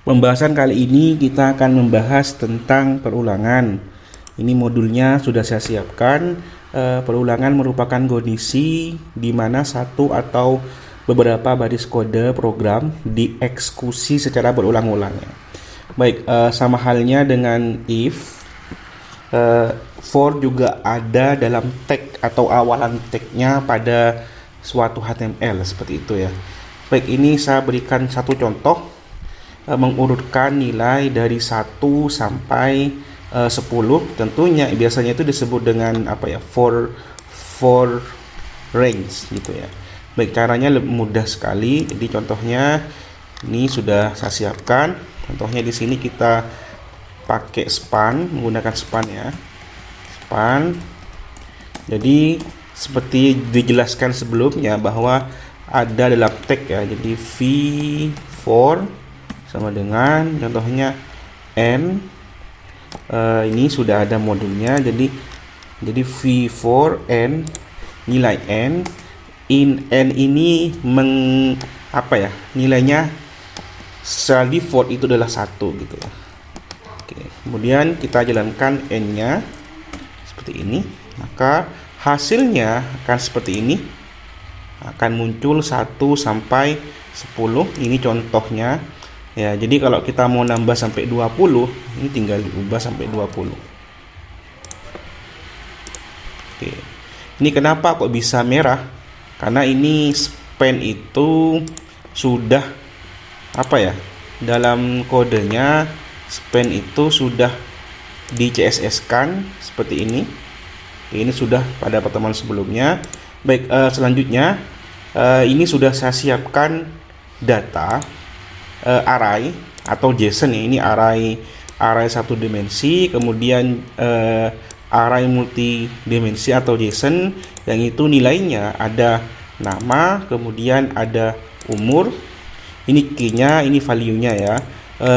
Pembahasan kali ini kita akan membahas tentang perulangan. Ini modulnya sudah saya siapkan. Perulangan merupakan kondisi di mana satu atau beberapa baris kode program dieksekusi secara berulang-ulang. Baik, sama halnya dengan if, for juga ada dalam tag atau awalan tagnya pada suatu HTML seperti itu ya. Baik, ini saya berikan satu contoh. Mengurutkan nilai dari 1 sampai 10. Tentunya biasanya itu disebut dengan apa ya, for range gitu ya. Baik, caranya mudah sekali. Jadi contohnya ini sudah saya siapkan. Contohnya di sini kita pakai span, menggunakan span ya. Span. Jadi seperti dijelaskan sebelumnya bahwa ada dalam tag ya. Jadi v4 sama dengan contohnya n, ini sudah ada modulnya. Jadi v4 n, nilai n, in n ini nilainya secara default itu adalah 1 gitu ya. Oke, kemudian kita jalankan n nya seperti ini, maka hasilnya akan seperti ini, akan muncul 1 sampai 10. Ini contohnya ya. Jadi kalau kita mau nambah sampai 20, ini tinggal diubah sampai 20. Oke. Ini kenapa kok bisa merah? Karena ini span itu sudah dalam kodenya span itu sudah di CSS-kan seperti ini. Oke, ini sudah pada pertemuan sebelumnya. Baik, selanjutnya ini sudah saya siapkan data array atau JSON ya. Ini array satu dimensi, kemudian array multidimensi atau JSON yang itu nilainya ada nama, kemudian ada umur, ini key-nya, ini value-nya ya.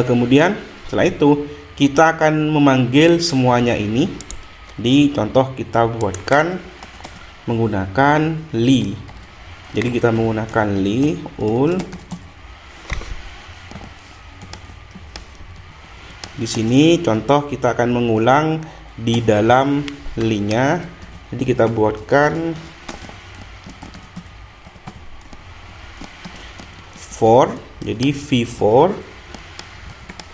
Kemudian setelah itu kita akan memanggil semuanya ini. Di contoh kita buatkan menggunakan li. Jadi kita menggunakan li ul. Di sini contoh kita akan mengulang di dalam li-nya. Jadi kita buatkan for. Jadi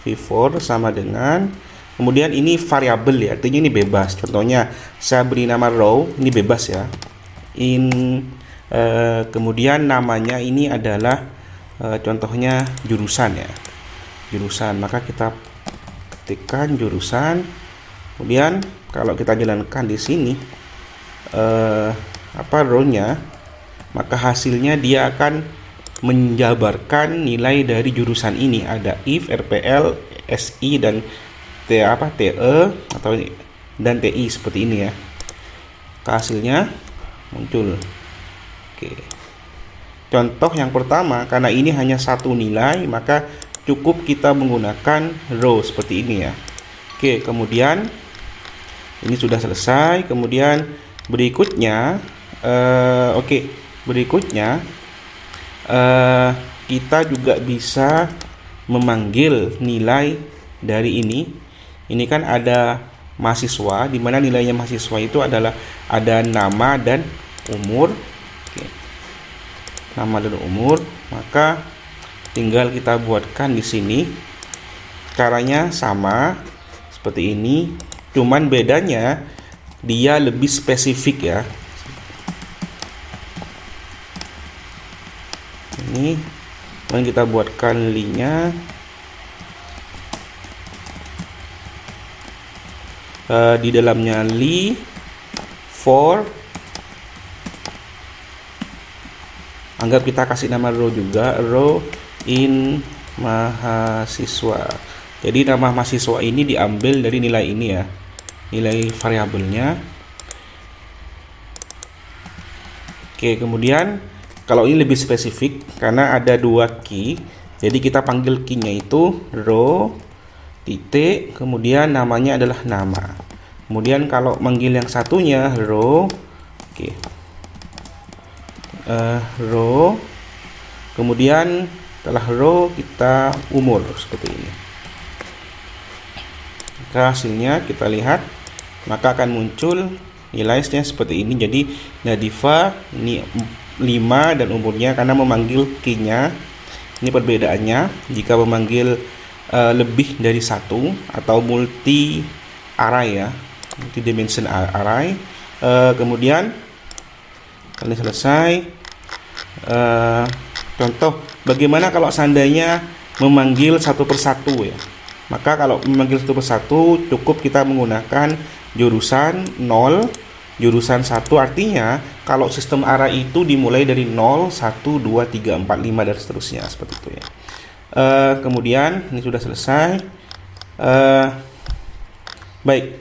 v4 sama dengan, kemudian ini variabel ya, artinya ini bebas. Contohnya saya beri nama row, ini bebas ya. Kemudian namanya ini adalah contohnya jurusan ya. Jurusan, maka kita ketikkan jurusan. Kemudian kalau kita jalankan di sini row-nya, maka hasilnya dia akan menjabarkan nilai dari jurusan ini. Ada if, rpl, si dan te atau dan ti seperti ini ya. Hasilnya muncul. Oke. Contoh yang pertama, karena ini hanya satu nilai, maka cukup kita menggunakan row seperti ini ya. Oke, kemudian ini sudah selesai. Kemudian berikutnya kita juga bisa memanggil nilai dari ini. Ini kan ada mahasiswa, di mana nilainya mahasiswa itu adalah ada nama dan umur. Oke. Nama dan umur, maka tinggal kita buatkan di sini. Caranya sama seperti ini, cuman bedanya dia lebih spesifik ya. Ini kemudian kita buatkan li-nya. Di dalamnya li for, anggap kita kasih nama row juga, row in mahasiswa. Jadi nama mahasiswa ini diambil dari nilai ini ya, nilai variabelnya. Oke, kemudian kalau ini lebih spesifik karena ada dua key, jadi kita panggil key-nya itu row titik, kemudian namanya adalah nama. Kemudian kalau manggil yang satunya row, row, kemudian setelah row kita umur seperti ini. Maka hasilnya kita lihat, maka akan muncul nilainya seperti ini. Jadi Nadifa ini 5 dan umurnya karena memanggil key-nya. Ini perbedaannya jika memanggil lebih dari satu atau multi array ya, multi dimension array. Kemudian kali selesai. Contoh bagaimana kalau seandainya memanggil satu persatu ya. Maka kalau memanggil satu persatu cukup kita menggunakan jurusan 0, jurusan 1. Artinya kalau sistem array itu dimulai dari 0, 1, 2, 3, 4, 5 dan seterusnya seperti itu ya. Kemudian ini sudah selesai. Baik,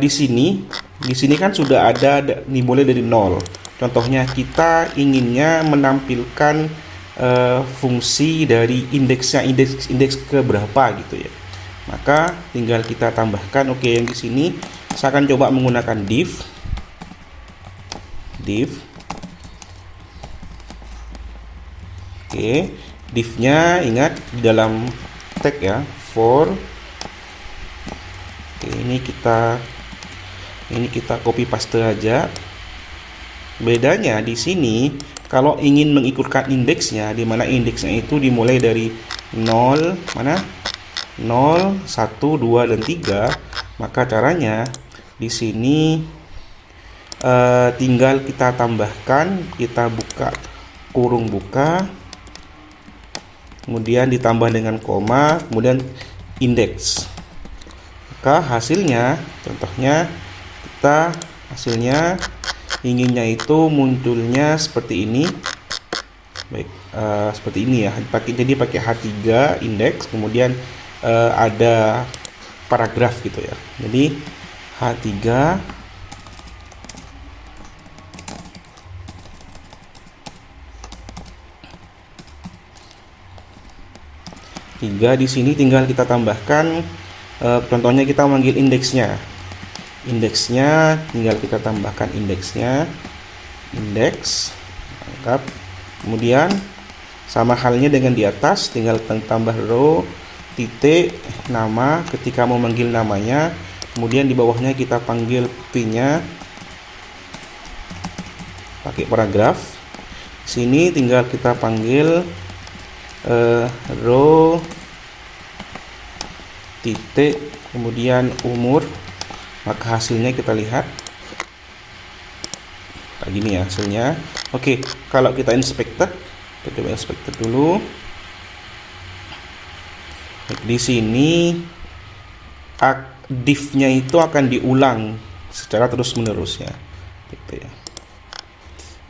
di sini kan sudah ada dimulai dari 0. Contohnya kita inginnya menampilkan fungsi dari indeksnya, indeks ke berapa gitu ya. Maka tinggal kita tambahkan. Oke, yang di sini saya akan coba menggunakan div. Oke, div-nya ingat di dalam tag ya, for. Oke, ini kita copy paste aja. Bedanya di sini kalau ingin mengikutkan indeksnya, di mana indeksnya itu dimulai dari 0, mana? 0, 1, 2 dan 3, maka caranya di sini tinggal kita tambahkan, kita buka kurung buka, kemudian ditambah dengan koma, kemudian indeks. Maka hasilnya, contohnya hasilnya inginnya itu munculnya seperti ini. Baik, seperti ini ya. Jadi pakai H3 indeks, kemudian ada paragraf gitu ya. Jadi H3 di sini tinggal kita tambahkan, contohnya kita memanggil indeksnya tinggal kita tambahkan indeksnya, indeks, lengkap. Kemudian sama halnya dengan di atas, tinggal tambah row, titik, nama ketika mau manggil namanya, kemudian di bawahnya kita panggil p-nya pakai paragraf. Sini tinggal kita panggil row, titik, kemudian umur. Maka hasilnya kita lihat kayak gini ya hasilnya. Oke, kalau kita inspected, kita coba inspected dulu. Di sini div-nya itu akan diulang secara terus-menerus ya, gitu ya.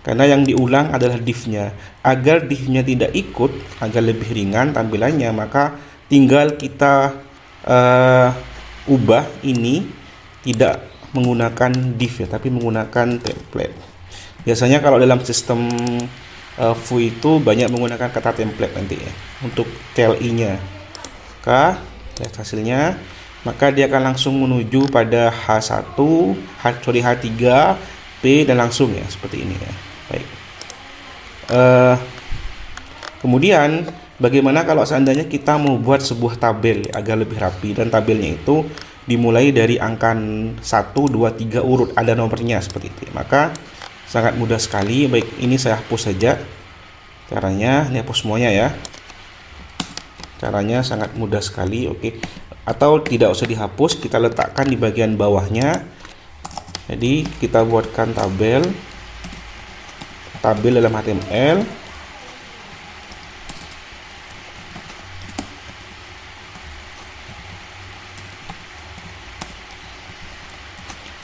Karena yang diulang adalah div-nya. Agar div-nya tidak ikut, agar lebih ringan tampilannya, maka tinggal kita ubah ini tidak menggunakan div ya, tapi menggunakan template. Biasanya kalau dalam sistem Vue itu banyak menggunakan kata template nanti ya untuk TLI-nya. Maka lihat hasilnya, maka dia akan langsung menuju pada H1, H3, P dan langsung ya seperti ini ya. Baik. Kemudian bagaimana kalau seandainya kita mau buat sebuah tabel ya, agar lebih rapi, dan tabelnya itu dimulai dari angka 1, 2, 3 urut, ada nomornya seperti itu. Maka sangat mudah sekali. Baik, ini saya hapus saja. Caranya, ini hapus semuanya ya. Caranya sangat mudah sekali. Oke. Atau tidak usah dihapus, kita letakkan di bagian bawahnya. Jadi kita buatkan tabel dalam HTML.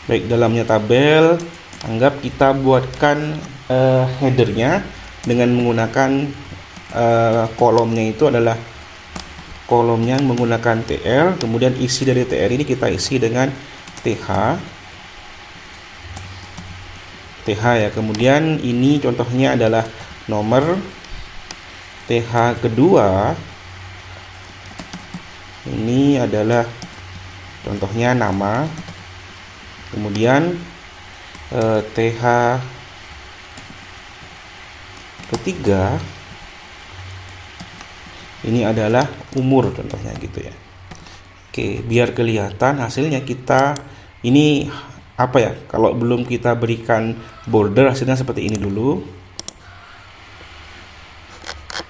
Baik, dalamnya tabel, anggap kita buatkan headernya dengan menggunakan kolomnya itu adalah kolom yang menggunakan tr, kemudian isi dari tr ini kita isi dengan th ya. Kemudian ini contohnya adalah nomor, th kedua ini adalah contohnya nama, kemudian th ketiga ini adalah umur contohnya gitu ya. Oke, biar kelihatan hasilnya kita ini apa ya, kalau belum kita berikan border hasilnya seperti ini dulu.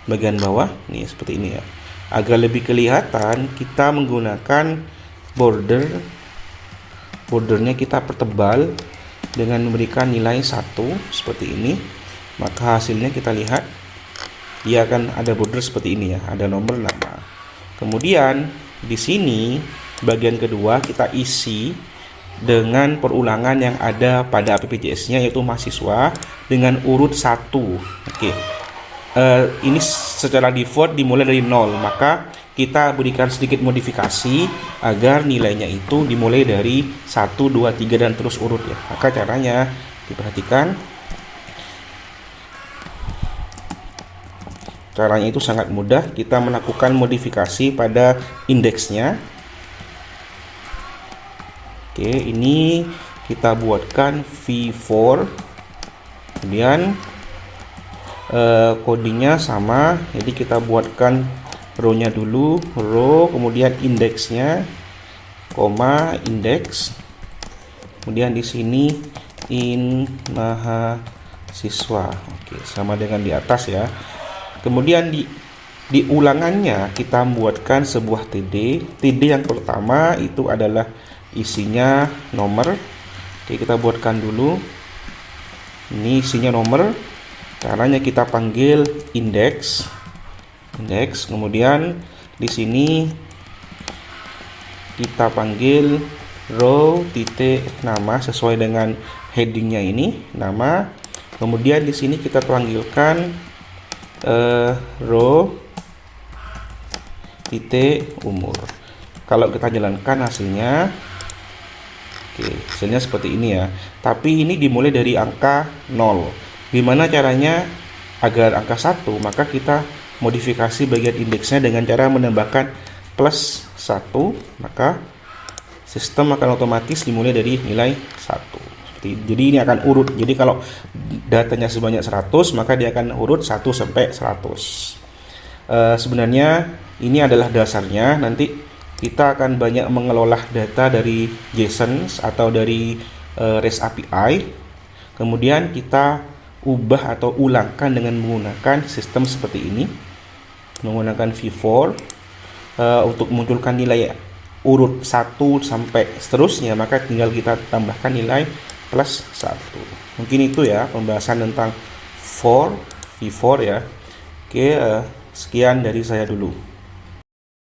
Bagian bawah nih seperti ini ya. Agar lebih kelihatan kita menggunakan bordernya kita pertebal dengan memberikan nilai 1 seperti ini. Maka hasilnya kita lihat dia akan ada border seperti ini ya, ada nomor nama. Kemudian di sini bagian kedua kita isi dengan perulangan yang ada pada APPJS-nya, yaitu mahasiswa dengan urut 1. Oke. Ini secara default dimulai dari 0, maka kita berikan sedikit modifikasi agar nilainya itu dimulai dari 1, 2, 3 dan terus urut ya. Maka caranya diperhatikan. Caranya itu sangat mudah, kita melakukan modifikasi pada indeksnya. Oke, ini kita buatkan V4, kemudian codingnya sama, jadi kita buatkan row-nya dulu, row, kemudian indeksnya, koma, indeks, kemudian di sini in mahasiswa. Oke, sama dengan di atas ya. Kemudian di ulangannya kita buatkan sebuah TD yang pertama itu adalah isinya nomor. Oke, kita buatkan dulu, ini isinya nomor. Caranya kita panggil indeks, kemudian di sini kita panggil row titik nama sesuai dengan headingnya ini nama. Kemudian di sini kita panggilkan row titik umur. Kalau kita jalankan hasilnya, oke, hasilnya seperti ini ya. Tapi ini dimulai dari angka 0. Gimana caranya agar angka 1? Maka kita modifikasi bagian indeksnya dengan cara menambahkan plus 1, maka sistem akan otomatis dimulai dari nilai 1. Jadi ini akan urut. Jadi kalau datanya sebanyak 100, maka dia akan urut 1 sampai 100. Sebenarnya ini adalah dasarnya. Nanti kita akan banyak mengelola data dari JSON atau dari REST API. Kemudian kita ubah atau ulangkan dengan menggunakan sistem seperti ini, menggunakan V4 untuk munculkan nilai urut 1 sampai seterusnya, maka tinggal kita tambahkan nilai plus 1. Mungkin itu ya pembahasan tentang V4 ya. Oke, sekian dari saya dulu.